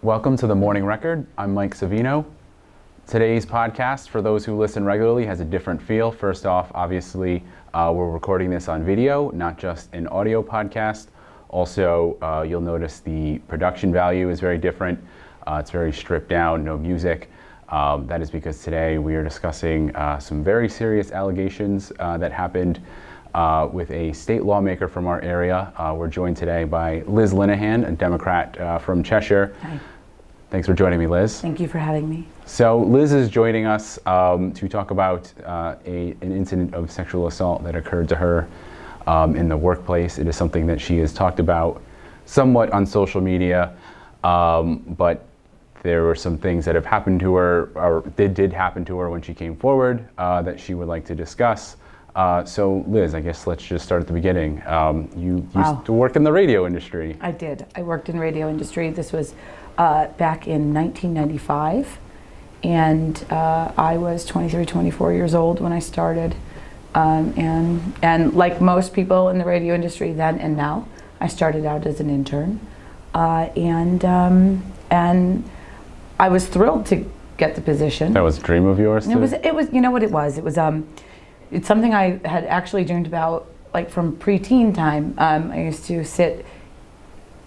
Welcome to the Morning Record. I'm Mike Savino. Today's podcast, for those who listen regularly, has a different feel. First off, obviously, we're recording this on video, not just an audio podcast. Also, you'll notice the production value is very different. It's very stripped down, no music. That is because today we are discussing some very serious allegations that happened with a state lawmaker from our area. We're joined today by Liz Linehan, a Democrat from Cheshire. Hi. Thanks for joining me, Liz. Thank you for having me. So Liz is joining us to talk about an incident of sexual assault that occurred to her in the workplace. It is something that she has talked about somewhat on social media, but there were some things that have happened to her, or did happen to her when she came forward, that she would like to discuss. So Liz, I guess let's just start at the beginning. You used to work in the radio industry. I did. I worked in radio industry. This was back in 1995, and I was 23, 24 years old when I started. And like most people in the radio industry then and now, I started out as an intern, and I was thrilled to get the position. That was a dream of yours too? It was. You know what it was? It was. It's something I had actually dreamed about, like from preteen time. I used to sit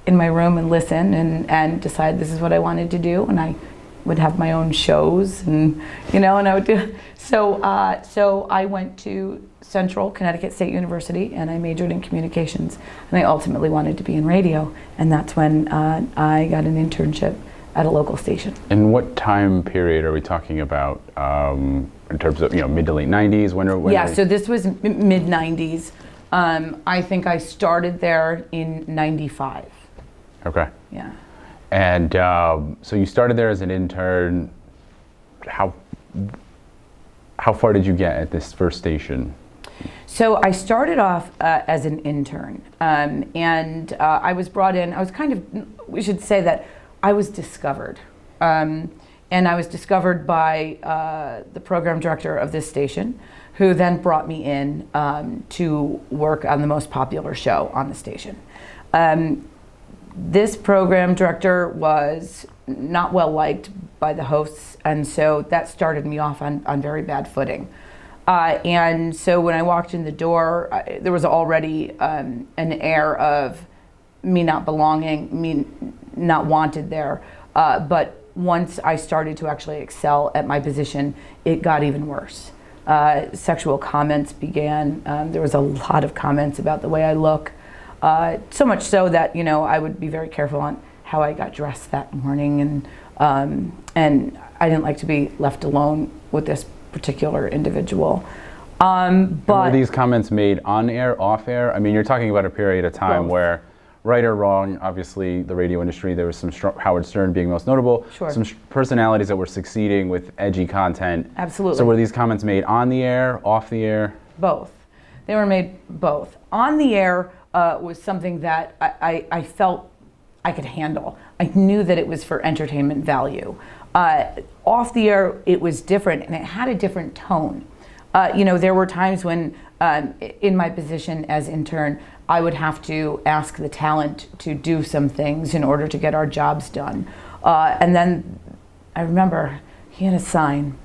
in my room and listen and decide this is what I wanted to do, and I would have my own shows, and and I would do. So I went to Central Connecticut State University, and I majored in communications, and I ultimately wanted to be in radio, and that's when I got an internship at a local station. And what time period are we talking about in terms of mid to late 90s? So this was mid 90s. I think I started there in 95. Okay. Yeah. And so you started there as an intern. How far did you get at this first station? So I started off as an intern, and I was brought in. I was we should say that I was discovered, and I was discovered by the program director of this station, who then brought me in to work on the most popular show on the station. This program director was not well liked by the hosts, and so that started me off on very bad footing. And so when I walked in the door, there was already an air of me not belonging, me not wanted there. But once I started to actually excel at my position, it got even worse. Sexual comments began. There was a lot of comments about the way I look. So much so that I would be very careful on how I got dressed that morning, and I didn't like to be left alone with this particular individual. But were these comments made on air, off air? I mean, you're talking about a period of time both. Where, right or wrong, obviously the radio industry, there was some Howard Stern being most notable. Sure. Some personalities that were succeeding with edgy content. Absolutely. So were these comments made on the air, off the air? Both. They were made both. On the air was something that I felt I could handle. I knew that it was for entertainment value. Off the air, it was different, and it had a different tone. There were times when, in my position as intern, I would have to ask the talent to do some things in order to get our jobs done. And then I remember he had a sign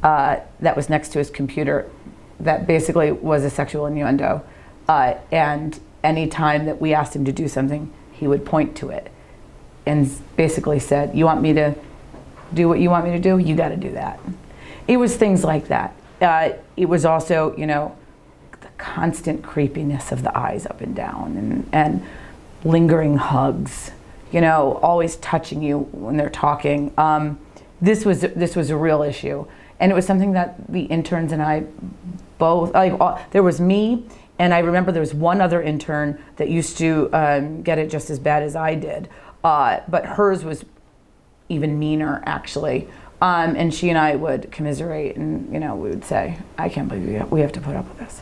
that was next to his computer that basically was a sexual innuendo. And any time that we asked him to do something, he would point to it and basically said, "You want me to do what you want me to do? You got to do that." It was things like that. It was also, the constant creepiness of the eyes up and down, and lingering hugs, always touching you when they're talking. This was a real issue, and it was something that the interns and I both, there was me, and I remember there was one other intern that used to get it just as bad as I did, but hers was even meaner, actually. And she and I would commiserate, and we would say, "I can't believe we have to put up with this."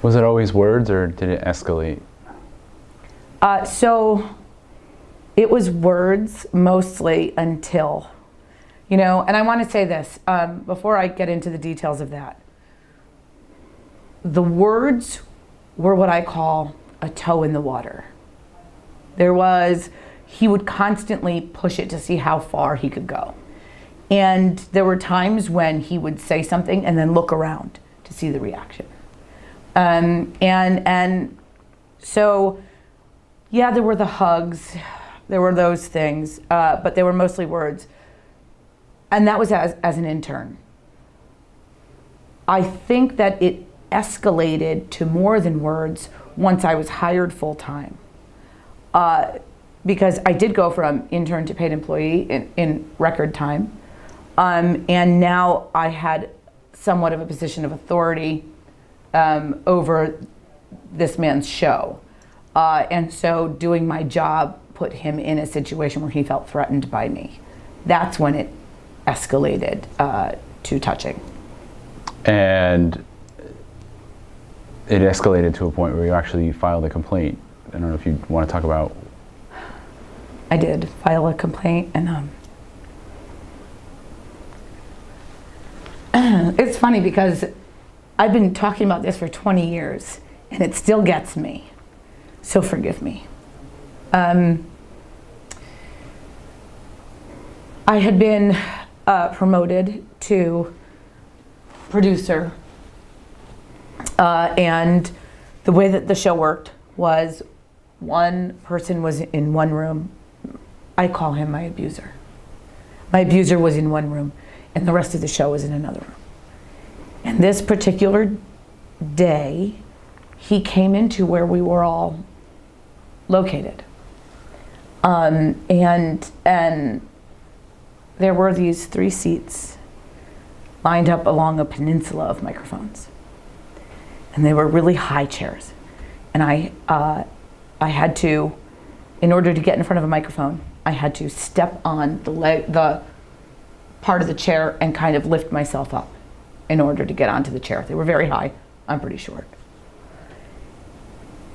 Was it always words, or did it escalate? So it was words mostly until, and I want to say this before I get into the details of that. The words were what I call a toe in the water. There was, he would constantly push it to see how far he could go. And there were times when he would say something and then look around to see the reaction. And so, yeah, there were the hugs, there were those things, but they were mostly words. And that was as an intern. I think that it escalated to more than words once I was hired full time. Because I did go from intern to paid employee in record time. And now I had somewhat of a position of authority over this man's show. And so doing my job put him in a situation where he felt threatened by me. That's when it escalated to touching. And it escalated to a point where you actually filed a complaint. I don't know if you want to talk about. I did file a complaint, and it's funny because I've been talking about this for 20 years and it still gets me. So forgive me. I had been promoted to producer, and the way that the show worked was one person was in one room. I call him my abuser. My abuser was in one room and the rest of the show was in another room. And this particular day, he came into where we were all located. And there were these 3 seats lined up along a peninsula of microphones. And they were really high chairs. And I had to, in order to get in front of a microphone, I had to step on the part of the chair and kind of lift myself up in order to get onto the chair. They were very high. I'm pretty short.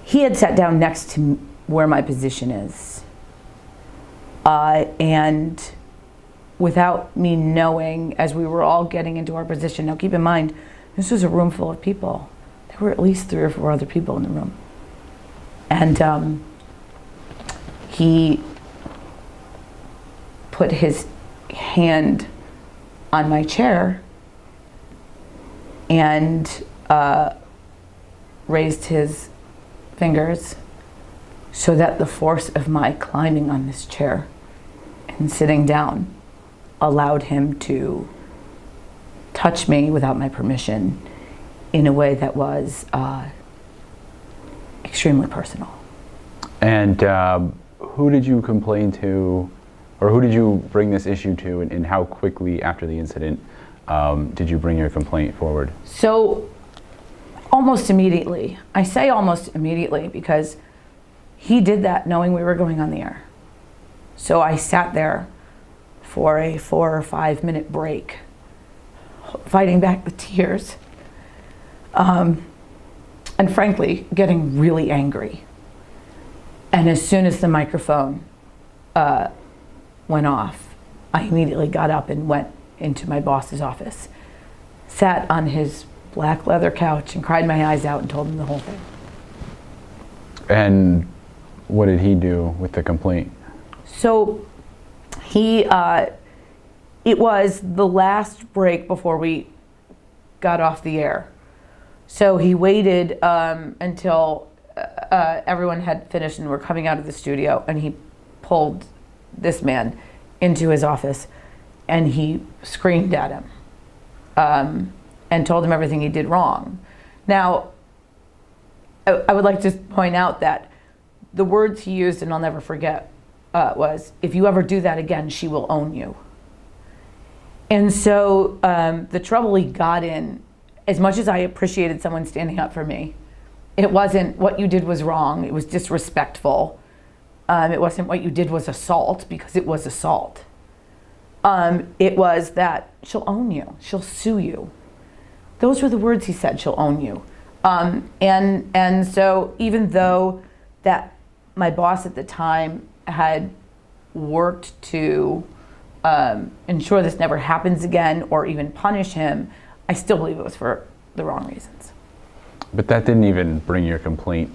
He had sat down next to where my position is. And without me knowing, as we were all getting into our position, now keep in mind, this was a room full of people. There were at least 3 or 4 other people in the room. And he put his hand on my chair and raised his fingers so that the force of my climbing on this chair and sitting down allowed him to touch me without my permission in a way that was extremely personal. And who did you complain to, or who did you bring this issue to, and how quickly after the incident did you bring your complaint forward? So almost immediately. I say almost immediately because he did that knowing we were going on the air. So I sat there for a 4 or 5 minute break, fighting back the tears, and frankly, getting really angry. And as soon as the microphone went off, I immediately got up and went into my boss's office, sat on his black leather couch and cried my eyes out and told him the whole thing. And what did he do with the complaint? So he, it was the last break before we got off the air. So he waited until everyone had finished and were coming out of the studio, and he pulled this man into his office and he screamed at him and told him everything he did wrong. Now, I would like to point out that the words he used, and I'll never forget, was, "If you ever do that again, she will own you." And so the trouble he got in, as much as I appreciated someone standing up for me, it wasn't what you did was wrong, it was disrespectful. It wasn't what you did was assault, because it was assault. It was that she'll own you, she'll sue you. Those were the words he said, she'll own you. And so even though that my boss at the time had worked to ensure this never happens again or even punish him, I still believe it was for the wrong reasons. But that didn't even bring your complaint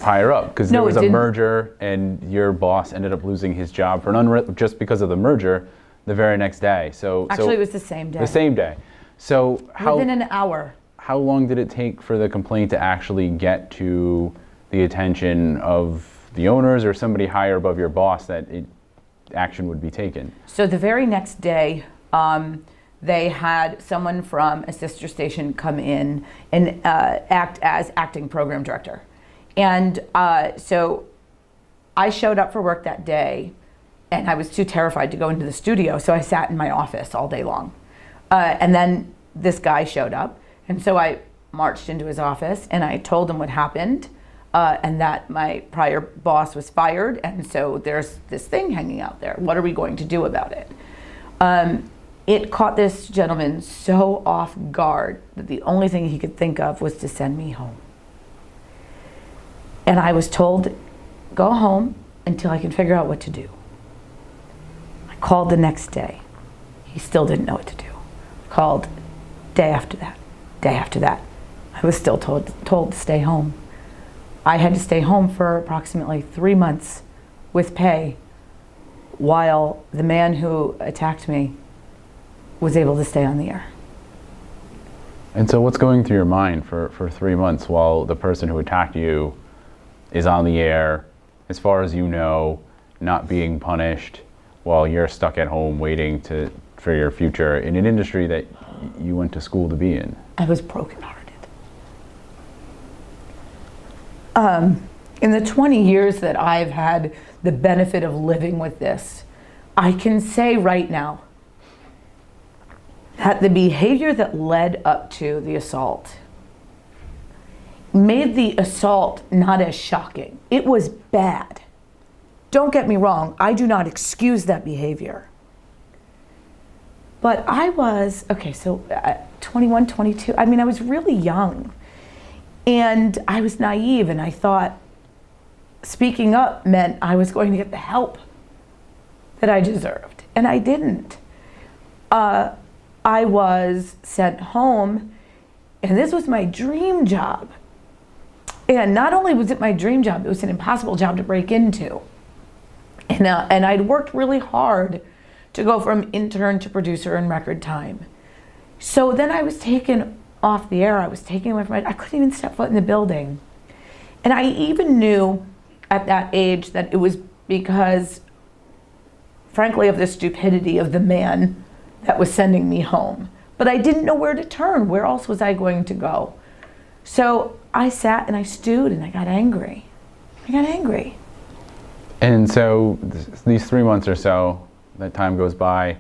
higher up, because No, there was it a didn't. merger and your boss ended up losing his job for just because of the merger the very next day. Actually, it was the same day. The same day. So Within an hour. how long did it take for the complaint to actually get to the attention of the owners or somebody higher above your boss that action would be taken? So the very next day, they had someone from a sister station come in and act as acting program director. And so I showed up for work that day, and I was too terrified to go into the studio, so I sat in my office all day long. And then this guy showed up, and so I marched into his office, and I told him what happened, and that my prior boss was fired, and so there's this thing hanging out there. What are we going to do about it? It caught this gentleman so off guard that the only thing he could think of was to send me home. And I was told, go home until I can figure out what to do. I called the next day. He still didn't know what to do. I called day after that, day after that. I was still told to stay home. I had to stay home for approximately 3 months with pay while the man who attacked me was able to stay on the air. And so what's going through your mind for 3 months while the person who attacked you is on the air, as far as you know, not being punished, while you're stuck at home waiting for your future in an industry that you went to school to be in? I was brokenhearted. In the 20 years that I've had the benefit of living with this, I can say right now that the behavior that led up to the assault made the assault not as shocking. It was bad. Don't get me wrong, I do not excuse that behavior. But I was, 21, 22, I mean, I was really young. And I was naive, and I thought speaking up meant I was going to get the help that I deserved. And I didn't. I was sent home, and this was my dream job. And not only was it my dream job, it was an impossible job to break into. And I'd worked really hard to go from intern to producer in record time. So then I was taken off the air. I was taken away from it. I couldn't even step foot in the building. And I even knew at that age that it was because, frankly, of the stupidity of the man that was sending me home. But I didn't know where to turn. Where else was I going to go? So I sat and I stewed and I got angry. And so these 3 months or so, that time goes by,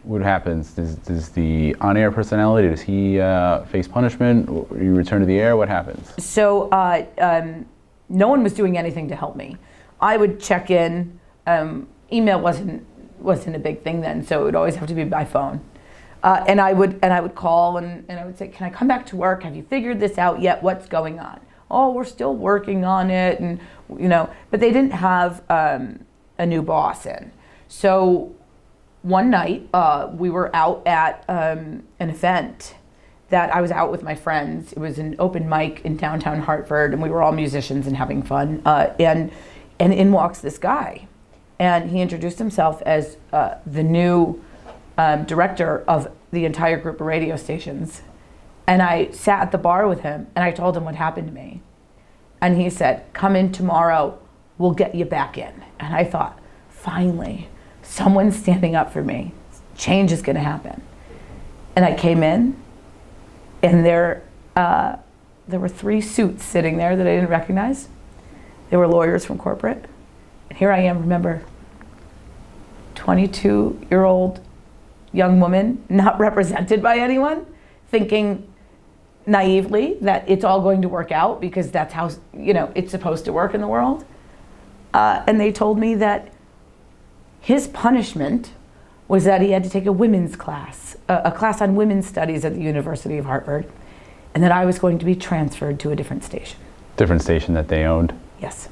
what happens? Does the on-air personality, does he face punishment? You return to the air, what happens? So no one was doing anything to help me. I would check in. Email wasn't a big thing then, so it would always have to be by phone. And I would call and I would say, can I come back to work? Have you figured this out yet? What's going on? Oh, we're still working on it, and but they didn't have a new boss in. So one night we were out at an event that I was out with my friends. It was an open mic in downtown Hartford, and we were all musicians and having fun. And in walks this guy, and he introduced himself as the new director of the entire group of radio stations. And I sat at the bar with him, and I told him what happened to me. And he said, come in tomorrow, we'll get you back in. And I thought, finally, someone's standing up for me. Change is gonna happen. And I came in, and there were 3 suits sitting there that I didn't recognize. They were lawyers from corporate. And here I am, remember, 22-year-old young woman, not represented by anyone, thinking naively that it's all going to work out because that's how it's supposed to work in the world. And they told me that his punishment was that he had to take a women's class, a class on women's studies at the University of Hartford, and that I was going to be transferred to a different station. Different station that they owned? Yes.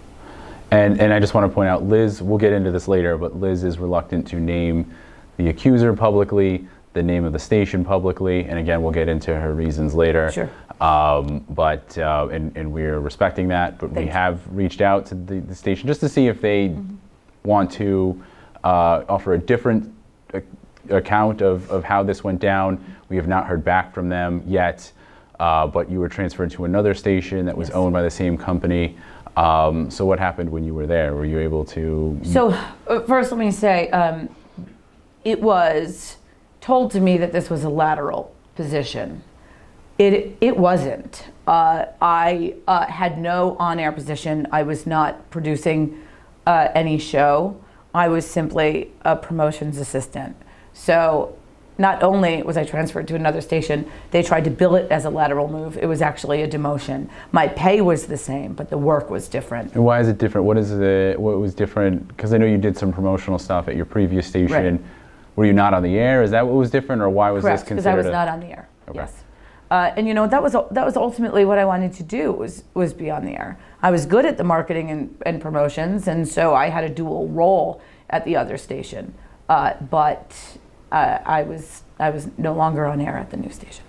And I just want to point out, Liz, we'll get into this later, but Liz is reluctant to name the accuser publicly. the name of the station publicly, and again, we'll get into her reasons later. Sure. And we're respecting that, but we have reached out to the station just to see if they want to offer a different account of how this went down. We have not heard back from them yet, but you were transferred to another station that was owned by the same company. So what happened when you were there? Were you able to? So first let me say, it was told to me that this was a lateral position. It wasn't. I had no on-air position. I was not producing any show. I was simply a promotions assistant. So not only was I transferred to another station, they tried to bill it as a lateral move. It was actually a demotion. My pay was the same, but the work was different. And why is it different? What was different? Because I know you did some promotional stuff at your previous station. Right. Were you not on the air? Is that what was different, or why was Correct, this considered? because I was not on the air. Okay. Yes. And you know, that was ultimately what I wanted to do was be on the air. I was good at the marketing and promotions, and so I had a dual role at the other station. But I was no longer on air at the new station.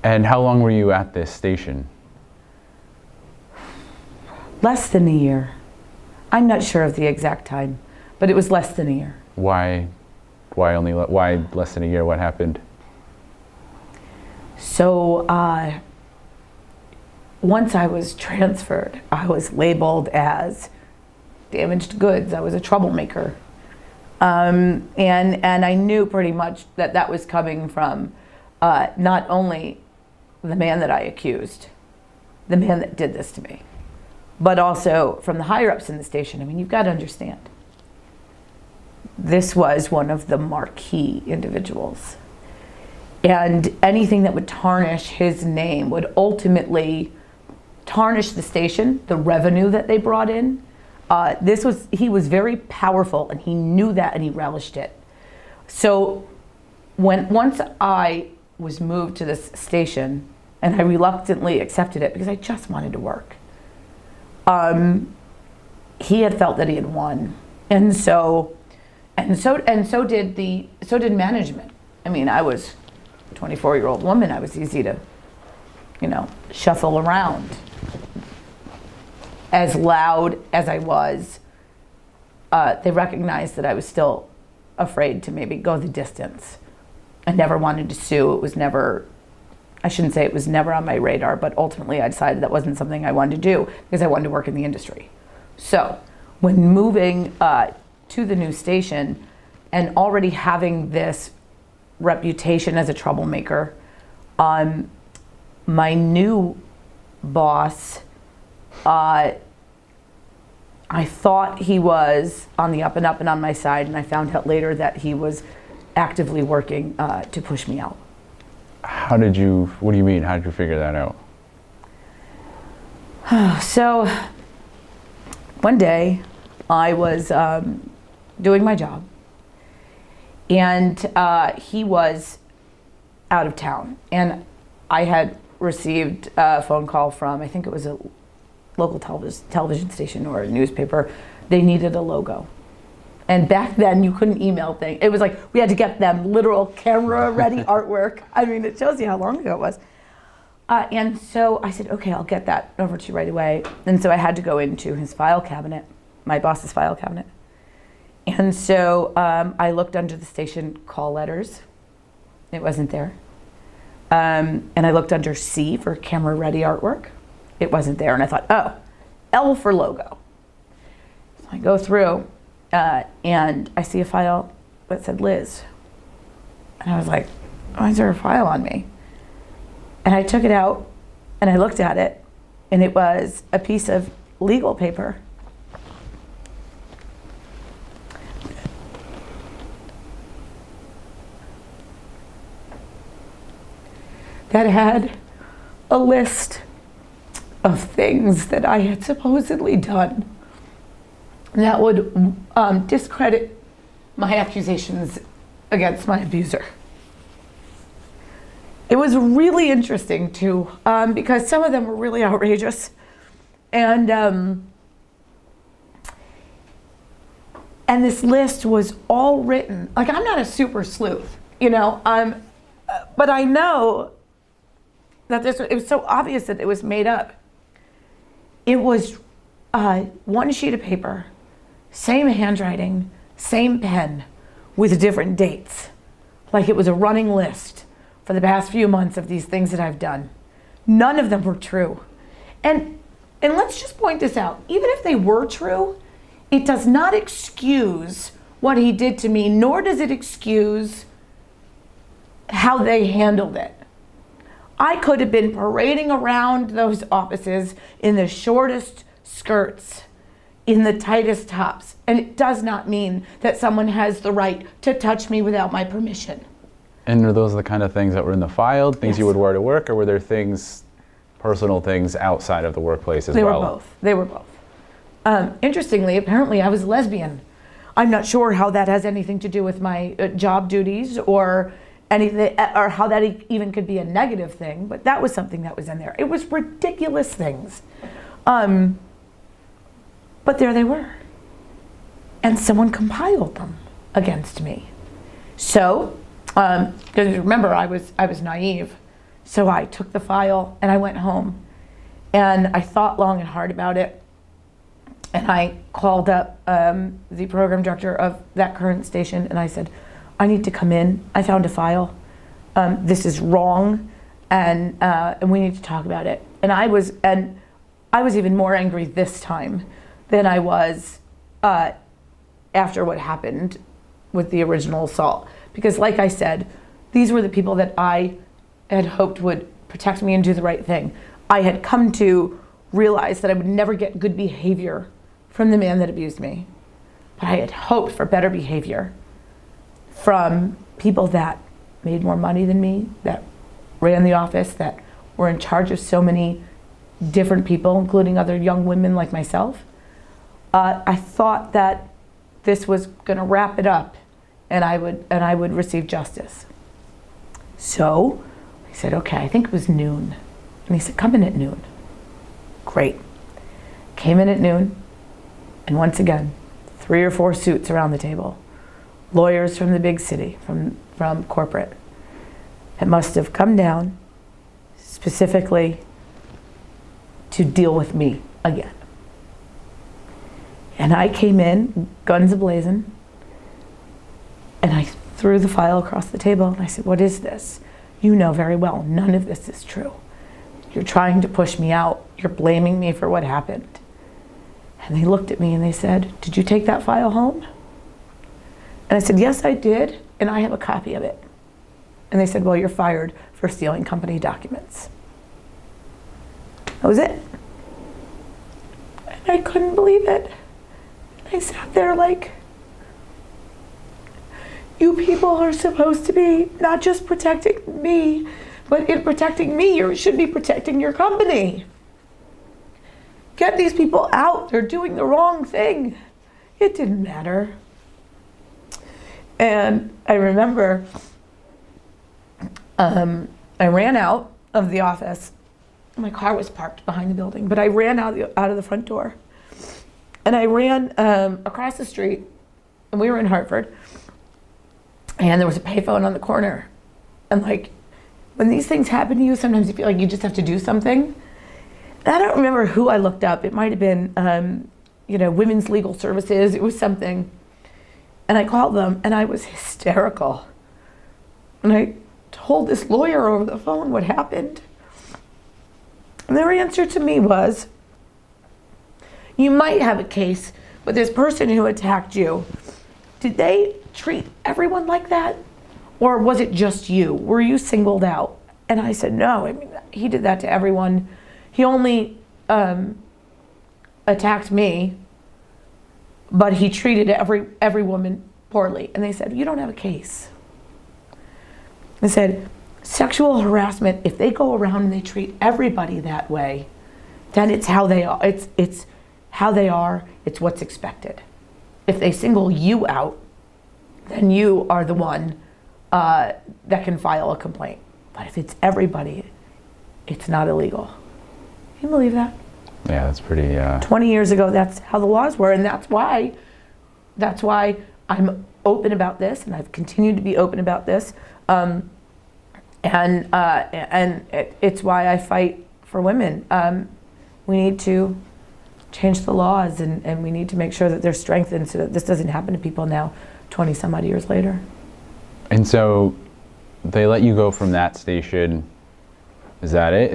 And how long were you at this station? Less than a year. I'm not sure of the exact time, but it was less than a year. Why less than a year? What happened? So once I was transferred, I was labeled as damaged goods. I was a troublemaker. And I knew pretty much that was coming from not only the man that I accused, the man that did this to me, but also from the higher ups in the station. I mean, you've got to understand, this was one of the marquee individuals. And anything that would tarnish his name would ultimately tarnish the station, the revenue that they brought in. He was very powerful, and he knew that, and he relished it. So once I was moved to this station, and I reluctantly accepted it because I just wanted to work, he had felt that he had won, and so did management. I mean, I was a 24-year-old woman. I was easy to, shuffle around. As loud as I was, they recognized that I was still afraid to maybe go the distance. I never wanted to sue. It was never, I shouldn't say it was never on my radar, but ultimately I decided that wasn't something I wanted to do because I wanted to work in the industry. So when moving to the new station and already having this reputation as a troublemaker, my new boss, I thought he was on the up and up and on my side, and I found out later that he was actively working to push me out. What do you mean? How did you figure that out? So one day I was doing my job, and he was out of town, and I had received a phone call from, I think it was a local television station or a newspaper. They needed a logo. And back then you couldn't email things. It was like we had to get them literal camera ready artwork. I mean, it shows you how long ago it was. And so I said, okay, I'll get that over to you right away. And so I had to go into his file cabinet, my boss's file cabinet. And so I looked under the station call letters. It wasn't there. And I looked under C for camera ready artwork. It wasn't there. And I thought, oh, L for logo. So I go through and I see a file that said Liz. And I was like, why is there a file on me? And I took it out and I looked at it, and it was a piece of legal paper. That had a list of things that I had supposedly done that would discredit my accusations against my abuser. It was really interesting too, because some of them were really outrageous, and this list was all written. Like, I'm not a super sleuth. you know, but I know that it was so obvious that it was made up. It was one sheet of paper, same handwriting, same pen, with different dates. Like it was a running list for the past few months of these things that I've done. None of them were true. And let's just point this out. Even if they were true, it does not excuse what he did to me, nor does it excuse how they handled it. I could have been parading around those offices in the shortest skirts, in the tightest tops, and it does not mean that someone has the right to touch me without my permission. And are those the kind of things that were in the file, things you would wear to work, or were there things, personal things outside of the workplace as well? They were both. Interestingly, apparently I was lesbian. I'm not sure how that has anything to do with my job duties or anything, or how that even could be a negative thing, but that was something that was in there. It was ridiculous things. But there they were. And someone compiled them against me. So, because remember, I was naive. So I took the file and I went home and I thought long and hard about it. And I called up the program director of that current station and I said, I need to come in. I found a file. This is wrong, and we need to talk about it. And I was even more angry this time than I was after what happened with the original assault. Because, like I said, these were the people that I had hoped would protect me and do the right thing. I had come to realize that I would never get good behavior from the man that abused me, but I had hoped for better behavior from people that made more money than me, that ran the office, that were in charge of so many different people, including other young women like myself. I thought that this was going to wrap it up, and I would receive justice. So I said, okay, I think it was noon. And he said, come in at noon. Great. Came in at noon, and once again, 3 or 4 suits around the table. Lawyers from the big city, from corporate, that must have come down specifically to deal with me again. And I came in, guns a-blazing, and I threw the file across the table and I said, what is this? You know very well, none of this is true. You're trying to push me out. You're blaming me for what happened. And they looked at me and they said, did you take that file home? And I said, yes, I did, and I have a copy of it. And they said, well, you're fired for stealing company documents. That was it. And I couldn't believe it. I sat there like, you people are supposed to be not just protecting me, but in protecting me, you should be protecting your company. Get these people out. They're doing the wrong thing. It didn't matter. And I remember I ran out of the office. My car was parked behind the building, but I ran out of the front door. And I ran across the street, and we were in Hartford, and there was a payphone on the corner. And like, when these things happen to you, sometimes you feel like you just have to do something. And I don't remember who I looked up. It might have been, Women's Legal Services. It was something. And I called them, and I was hysterical. And I told this lawyer over the phone what happened. And their answer to me was, you might have a case, but this person who attacked you, did they treat everyone like that? Or was it just you? Were you singled out? And I said, no, I mean, he did that to everyone. He only attacked me, but he treated every woman poorly. And they said, you don't have a case. They said, sexual harassment, if they go around and they treat everybody that way, then it's how they are. It's how they are. It's what's expected. If they single you out, then you are the one that can file a complaint. But if it's everybody, it's not illegal. Can you believe that? Yeah, that's pretty... 20 years ago, that's how the laws were, and that's why I'm open about this, and I've continued to be open about this. It's why I fight for women. We need to change the laws, and we need to make sure that they're strengthened so that this doesn't happen to people now 20 some odd years later. And so they let you go from that station. Is that it?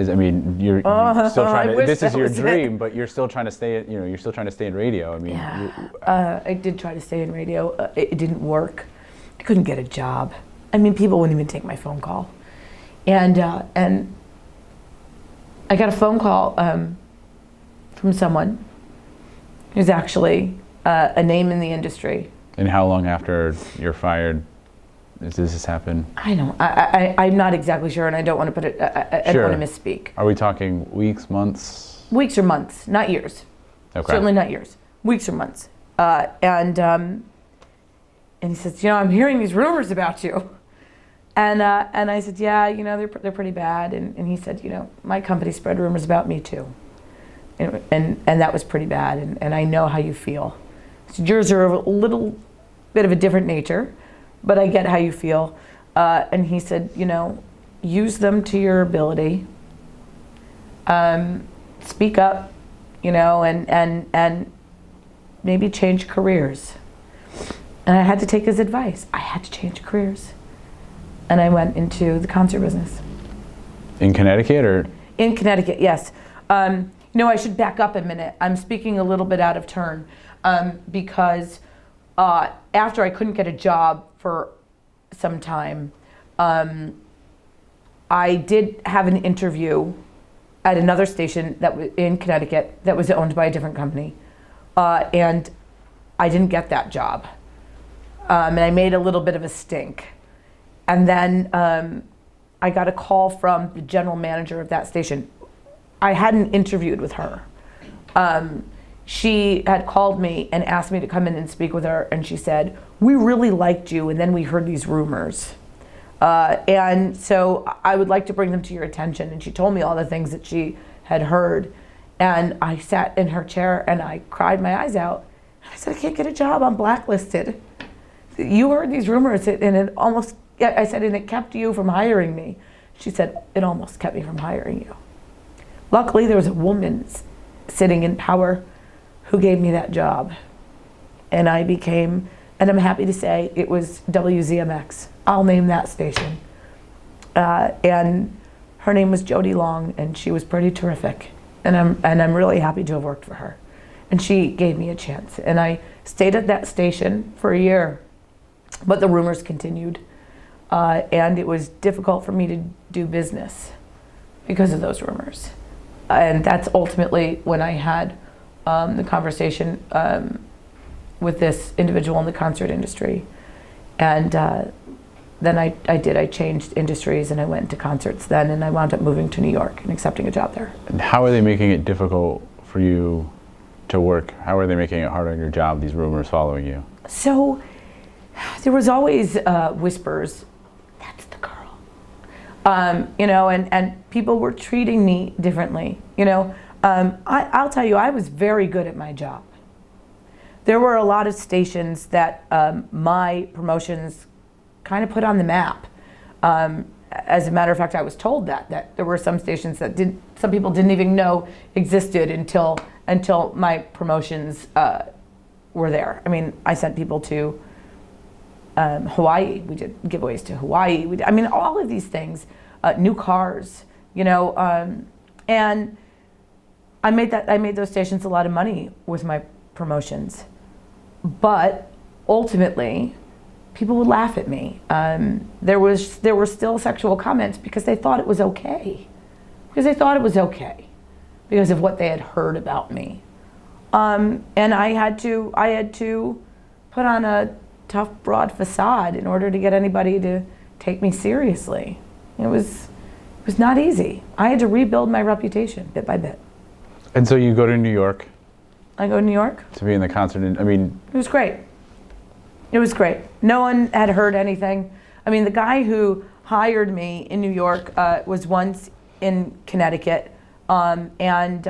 You're still trying to, this is your dream, but you're still trying to stay, you're still trying to stay in radio. I did try to stay in radio. It didn't work. I couldn't get a job. People wouldn't even take my phone call. And I got a phone call from someone who's actually a name in the industry. And how long after you're fired does this happen? I'm not exactly sure, and I don't want to put it. I don't want to misspeak. Are we talking weeks, months? Weeks or months, not years. Okay. Certainly not years. Weeks or months. And he says, I'm hearing these rumors about you. And I said, yeah, they're pretty bad. And he said, my company spread rumors about me too. And that was pretty bad. And I know how you feel. So yours are a little bit of a different nature, but I get how you feel. And he said, use them to your ability. Speak up, and maybe change careers. And I had to take his advice. I had to change careers. And I went into the concert business. In Connecticut, or? In Connecticut, yes. I should back up a minute. I'm speaking a little bit out of turn because after I couldn't get a job for some time, I did have an interview at another station that was in Connecticut that was owned by a different company, and I didn't get that job, and I made a little bit of a stink. And then I got a call from the general manager of that station. I hadn't interviewed with her. She had called me and asked me to come in and speak with her, and she said, we really liked you, and then we heard these rumors. And so I would like to bring them to your attention. And she told me all the things that she had heard. And I sat in her chair and I cried my eyes out. I said, I can't get a job, I'm blacklisted. You heard these rumors, and I said, and it kept you from hiring me. She said, it almost kept me from hiring you. Luckily, there was a woman sitting in power who gave me that job. And and I'm happy to say it was WZMX. I'll name that station. And her name was Jody Long, and she was pretty terrific. And I'm really happy to have worked for her. And she gave me a chance. And I stayed at that station for a year, but the rumors continued. And it was difficult for me to do business because of those rumors. And that's ultimately when I had the conversation with this individual in the concert industry. And then I changed industries and I went into concerts then, and I wound up moving to New York and accepting a job there. And how are they making it difficult for you to work? How are they making it harder on your job, these rumors following you? So there was always whispers, that's the girl. And people were treating me differently. I'll tell you, I was very good at my job. There were a lot of stations that my promotions kind of put on the map. As a matter of fact, I was told that there were some stations that some people didn't even know existed until my promotions were there. I sent people to Hawaii. We did giveaways to Hawaii. All of these things, new cars, and I made those stations a lot of money with my promotions. But ultimately, people would laugh at me. There were still sexual comments because they thought it was okay. Because of what they had heard about me. And I had to put on a tough, broad facade in order to get anybody to take me seriously. It was not easy. I had to rebuild my reputation bit by bit. And so you go to New York? I go to New York. To be in the concert, It was great. It was great. No one had heard anything. The guy who hired me in New York was once in Connecticut. And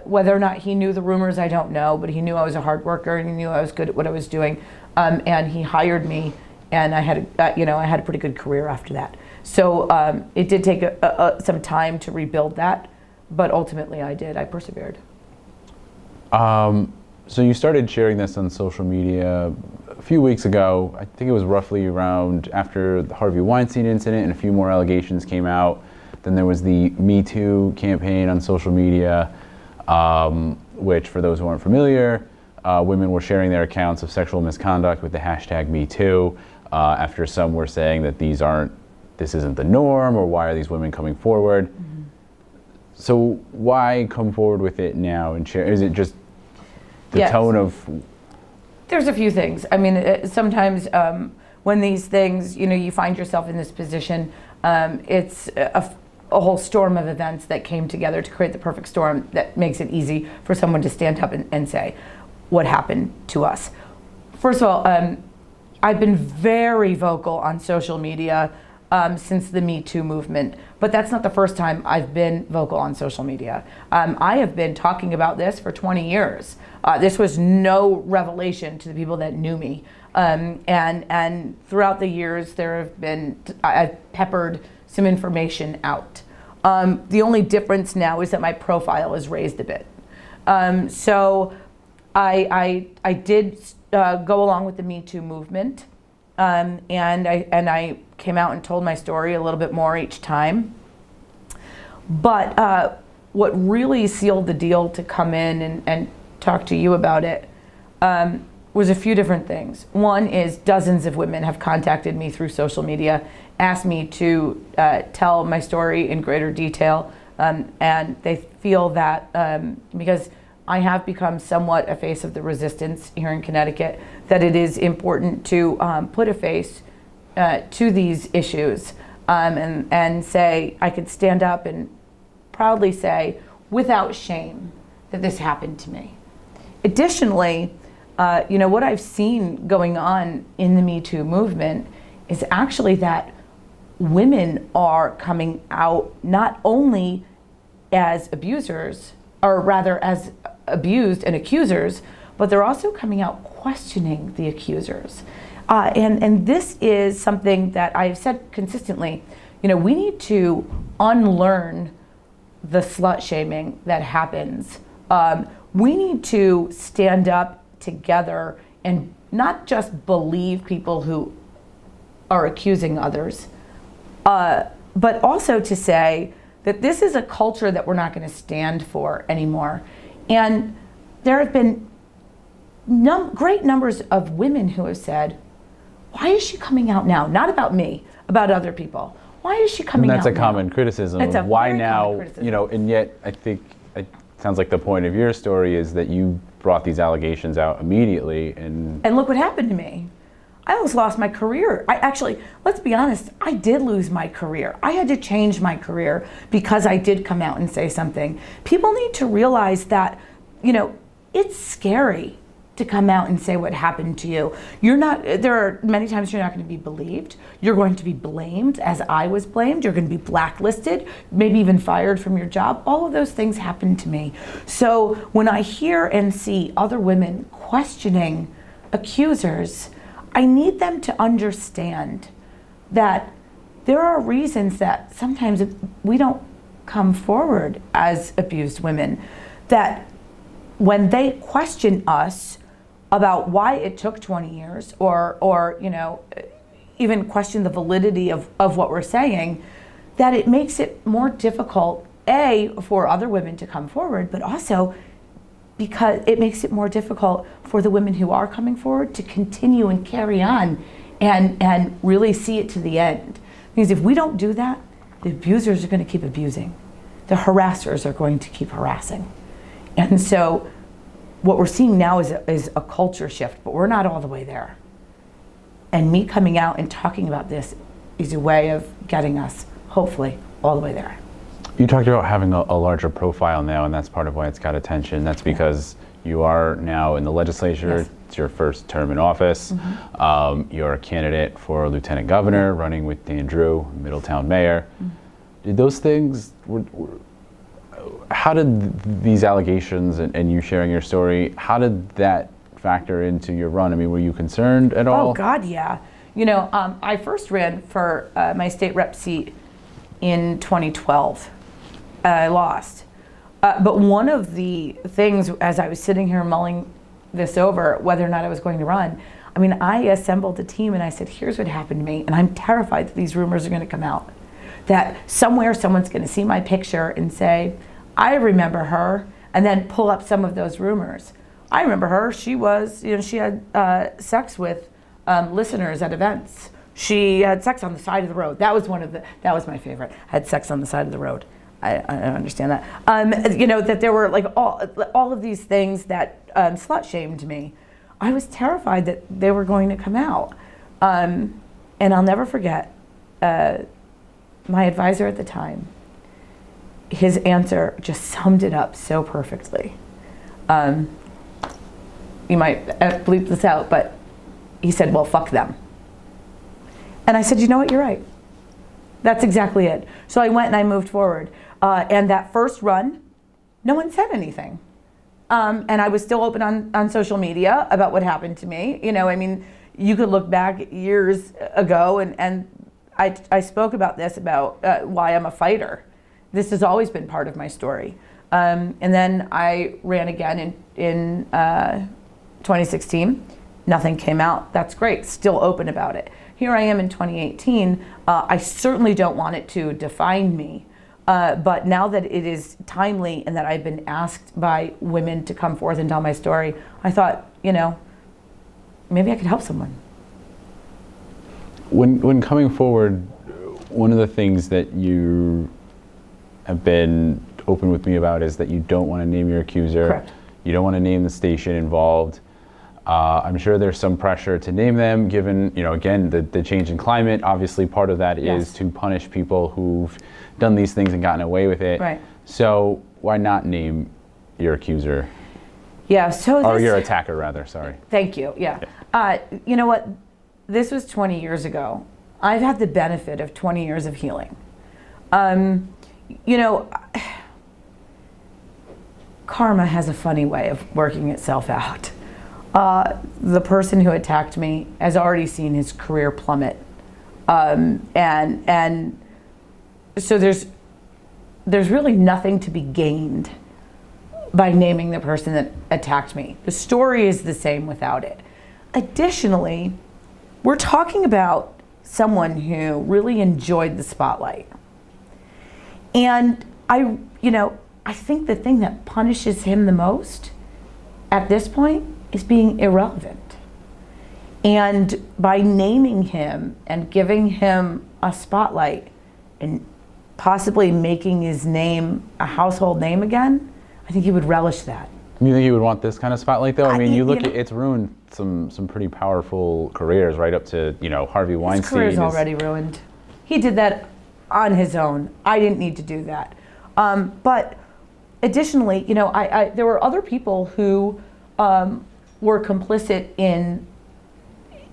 whether or not he knew the rumors, I don't know, but he knew I was a hard worker and he knew I was good at what I was doing. and he hired me, and I had a pretty good career after that. So it did take some time to rebuild that, but ultimately I did. I persevered. So you started sharing this on social media a few weeks ago. I think it was roughly around after the Harvey Weinstein incident and a few more allegations came out. Then there was the Me Too campaign on social media, which, for those who aren't familiar, women were sharing their accounts of sexual misconduct with the hashtag Me Too, after some were saying that this isn't the norm, or why are these women coming forward? Mm-hmm. So why come forward with it now and share? Is it just the tone of? There's a few things. I mean, sometimes when these things, you find yourself in this position, it's a whole storm of events that came together to create the perfect storm that makes it easy for someone to stand up and say, what happened to us? First of all, I've been very vocal on social media since the Me Too movement, but that's not the first time I've been vocal on social media. I have been talking about this for 20 years. This was no revelation to the people that knew me. And throughout the years, I've peppered some information out. The only difference now is that my profile is raised a bit. So I did go along with the Me Too movement, and I came out and told my story a little bit more each time. But what really sealed the deal to come in and talk to you about it was a few different things. One is dozens of women have contacted me through social media, asked me to tell my story in greater detail, and they feel that because I have become somewhat a face of the resistance here in Connecticut, that it is important to put a face to these issues, and say, I could stand up and proudly say, without shame, that this happened to me. Additionally, what I've seen going on in the Me Too movement is actually that women are coming out not only as abusers, or rather as abused and accusers, but they're also coming out questioning the accusers. And this is something that I've said consistently, we need to unlearn the slut shaming that happens. We need to stand up together and not just believe people who are accusing others, but also to say that this is a culture that we're not going to stand for anymore. And there have been great numbers of women who have said, why is she coming out now? Not about me, about other people. Why is she coming out now? And that's a common criticism. It's of why now, criticism. And yet I think it sounds like the point of your story is that you brought these allegations out immediately. And look what happened to me. I almost lost my career. Let's be honest, I did lose my career. I had to change my career because I did come out and say something. People need to realize that, it's scary to come out and say what happened to you. There are many times you're not going to be believed. You're going to be blamed, as I was blamed. You're going to be blacklisted, maybe even fired from your job. All of those things happened to me. So when I hear and see other women questioning accusers, I need them to understand that there are reasons that sometimes we don't come forward as abused women, that when they question us about why it took 20 years or even question the validity of what we're saying, that it makes it more difficult, for other women to come forward, but also because it makes it more difficult for the women who are coming forward to continue and carry on and really see it to the end. Because if we don't do that, the abusers are going to keep abusing. The harassers are going to keep harassing. And so what we're seeing now is a culture shift, but we're not all the way there. And me coming out and talking about this is a way of getting us, hopefully, all the way there. You talked about having a larger profile now, and that's part of why it's got attention. That's because you are now in the legislature. Yes. It's your first term in office. Mm-hmm. You're a candidate for lieutenant governor, running with Dan Drew, Middletown mayor. Mm-hmm. Did those things, how did these allegations and you sharing your story, how did that factor into your run? I mean, were you concerned at all? Oh God, yeah. You know, I first ran for my state rep seat in 2012. I lost. But one of the things, as I was sitting here mulling this over, whether or not I was going to run, I mean, I assembled a team and I said, here's what happened to me, and I'm terrified that these rumors are going to come out. That somewhere someone's going to see my picture and say, I remember her, and then pull up some of those rumors. I remember her. She was, you know, she had sex with listeners at events. She had sex on the side of the road. That was that was my favorite. Had sex on the side of the road. I don't understand that. You know, that there were like all of these things that slut shamed me. I was terrified that they were going to come out. And I'll never forget, my advisor at the time, his answer just summed it up so perfectly. You might bleep this out, but he said, well, fuck them. And I said, you know what, you're right. That's exactly it. So I went and I moved forward. And that first run, no one said anything. And I was still open on social media about what happened to me. You know, I mean, you could look back years ago and I spoke about this, about why I'm a fighter. This has always been part of my story. And then I ran again in 2016. Nothing came out. That's great. Still open about it. Here I am in 2018. I certainly don't want it to define me. But now that it is timely and that I've been asked by women to come forth and tell my story, I thought, you know, maybe I could help someone. When coming forward, one of the things that you have been open with me about is that you don't want to name your accuser. Correct. You don't want to name the station involved. I'm sure there's some pressure to name them, given, you know, again, the change in climate. Obviously, part of that is to punish people who've done these things and gotten away with it. Right. So why not name your accuser? Yeah. So or your attacker, rather. Sorry. Thank you. Yeah. You know what? This was 20 years ago. I've had the benefit of 20 years of healing. You know, karma has a funny way of working itself out. The person who attacked me has already seen his career plummet. And so there's really nothing to be gained by naming the person that attacked me. The story is the same without it. Additionally, we're talking about someone who really enjoyed the spotlight. And I think the thing that punishes him the most at this point is being irrelevant. And by naming him and giving him a spotlight and possibly making his name a household name again, I think he would relish that. You think he would want this kind of spotlight, though? I mean, you look know, at it's ruined some pretty powerful careers, right up to, you know, Harvey Weinstein. His career's already ruined. He did that on his own. I didn't need to do that. But additionally, you know, there were other people who were complicit in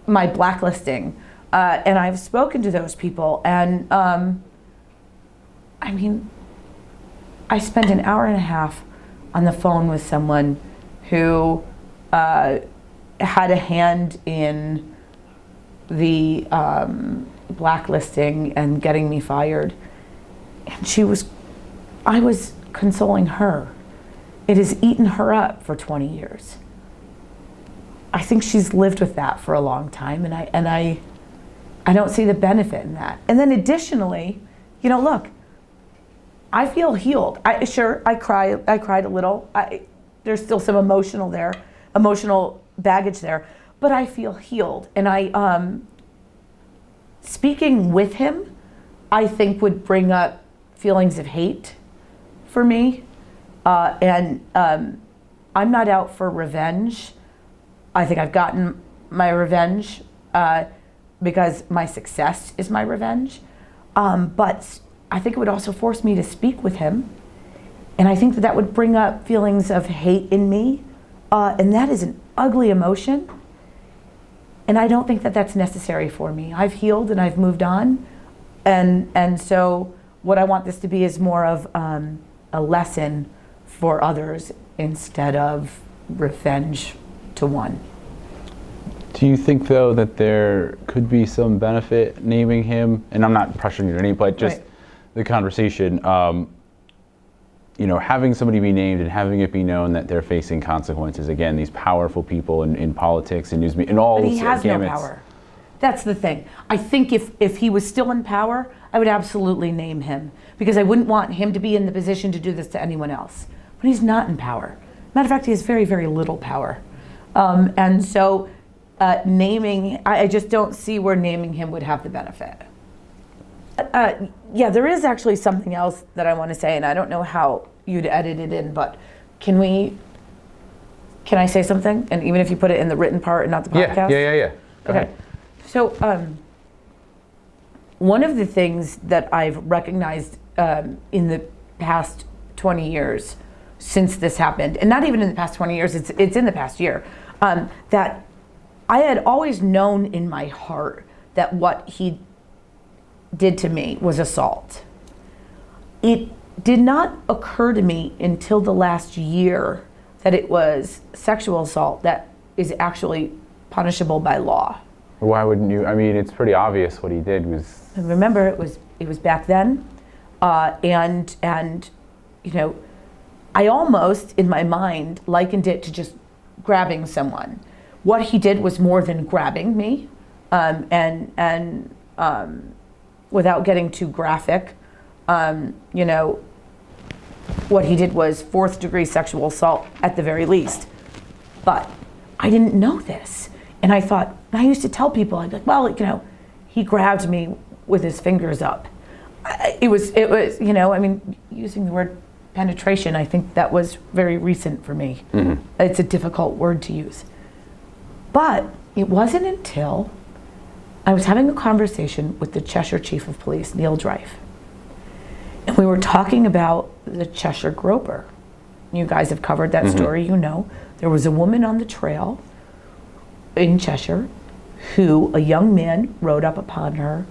my blacklisting, and I've spoken to those people, and I mean, I spent an hour and a half on the phone with someone who had a hand in the blacklisting and getting me fired, and I was consoling her. It has eaten her up for 20 years. I think she's lived with that for a long time, and I don't see the benefit in that. And then additionally, you know, look, I feel healed. I cried a little. There's still some emotional baggage there, but I feel healed. And speaking with him, I think would bring up feelings of hate for me. And I'm not out for revenge. I think I've gotten my revenge because my success is my revenge. But I think it would also force me to speak with him. And I think that would bring up feelings of hate in me. And that is an ugly emotion. And I don't think that that's necessary for me. I've healed and I've moved on. And so what I want this to be is more of a lesson for others instead of revenge to one. Do you think, though, that there could be some benefit naming him? And I'm not pressuring you to any, but just Right. the conversation, having somebody be named and having it be known that they're facing consequences. Again, these powerful people in politics and news media, in all But he has no gamuts. power. That's the thing. I think if he was still in power, I would absolutely name him, because I wouldn't want him to be in the position to do this to anyone else. But he's not in power. Matter of fact, he has very, very little power. And so naming, I just don't see where naming him would have the benefit. Yeah, there is actually something else that I want to say, and I don't know how you'd edit it in, but can I say something? And even if you put it in the written part and not the podcast? Yeah. Go ahead. So one of the things that I've recognized in the past 20 years since this happened, and not even in the past 20 years, it's in the past year, that I had always known in my heart that what he did to me was assault. It did not occur to me until the last year that it was sexual assault that is actually punishable by law. Why wouldn't you? I mean, it's pretty obvious what he did was. And remember, it was back then, and I almost in my mind likened it to just grabbing someone. What he did was more than grabbing me, and without getting too graphic, what he did was 4th-degree sexual assault at the very least. But I didn't know this. And I thought, I used to tell people, I'd be like, well, he grabbed me with his fingers up. It was, using the word penetration, I think that was very recent for me. Mm-hmm. It's a difficult word to use. But it wasn't until I was having a conversation with the Cheshire Chief of Police, Neil Drive. And we were talking about the Cheshire Groper. You guys have covered that story, There was a woman on the trail in Cheshire who a young man rode up upon her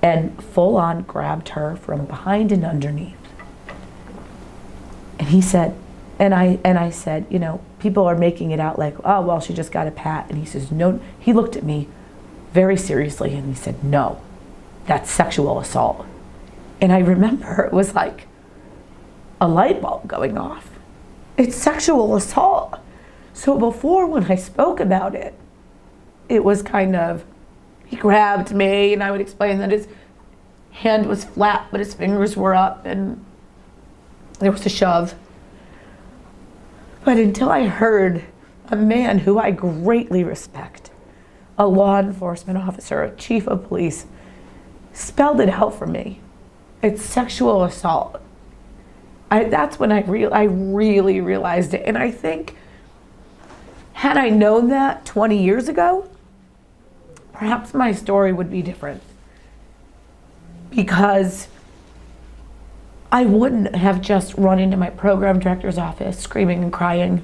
and full on grabbed her from behind and underneath. And he said, and I said, people are making it out like, oh, well, she just got a pat. And he says, no, he looked at me very seriously and he said, no, that's sexual assault. And I remember it was like a light bulb going off. It's sexual assault. So before, when I spoke about it, it was kind of, he grabbed me, and I would explain that his hand was flat, but his fingers were up, and there was a shove. But until I heard a man who I greatly respect, a law enforcement officer, a chief of police, spelled it out for me. It's sexual assault. That's when I really realized it. And I think, had I known that 20 years ago, perhaps my story would be different. Because I wouldn't have just run into my program director's office screaming and crying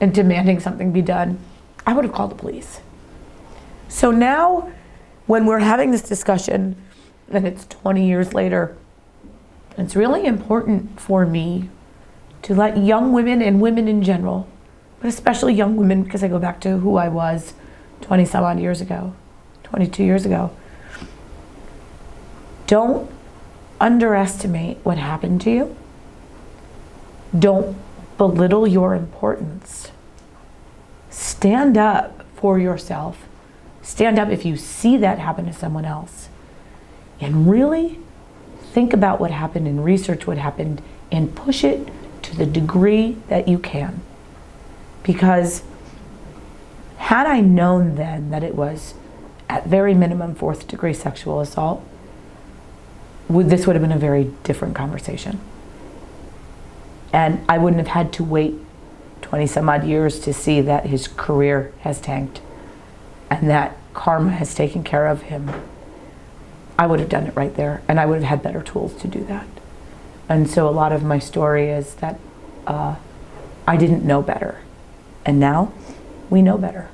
and demanding something be done. I would have called the police. So now, when we're having this discussion, and it's 20 years later, it's really important for me to let young women and women in general, but especially young women, because I go back to who I was 20 some odd years ago, 22 years ago. Don't underestimate what happened to you. Don't belittle your importance. Stand up for yourself. Stand up if you see that happen to someone else. And really think about what happened and research what happened and push it to the degree that you can. Because had I known then that it was at very minimum 4th-degree sexual assault, this would have been a very different conversation. And I wouldn't have had to wait 20 some odd years to see that his career has tanked and that karma has taken care of him. I would have done it right there, and I would have had better tools to do that. And so a lot of my story is that I didn't know better, and now we know better.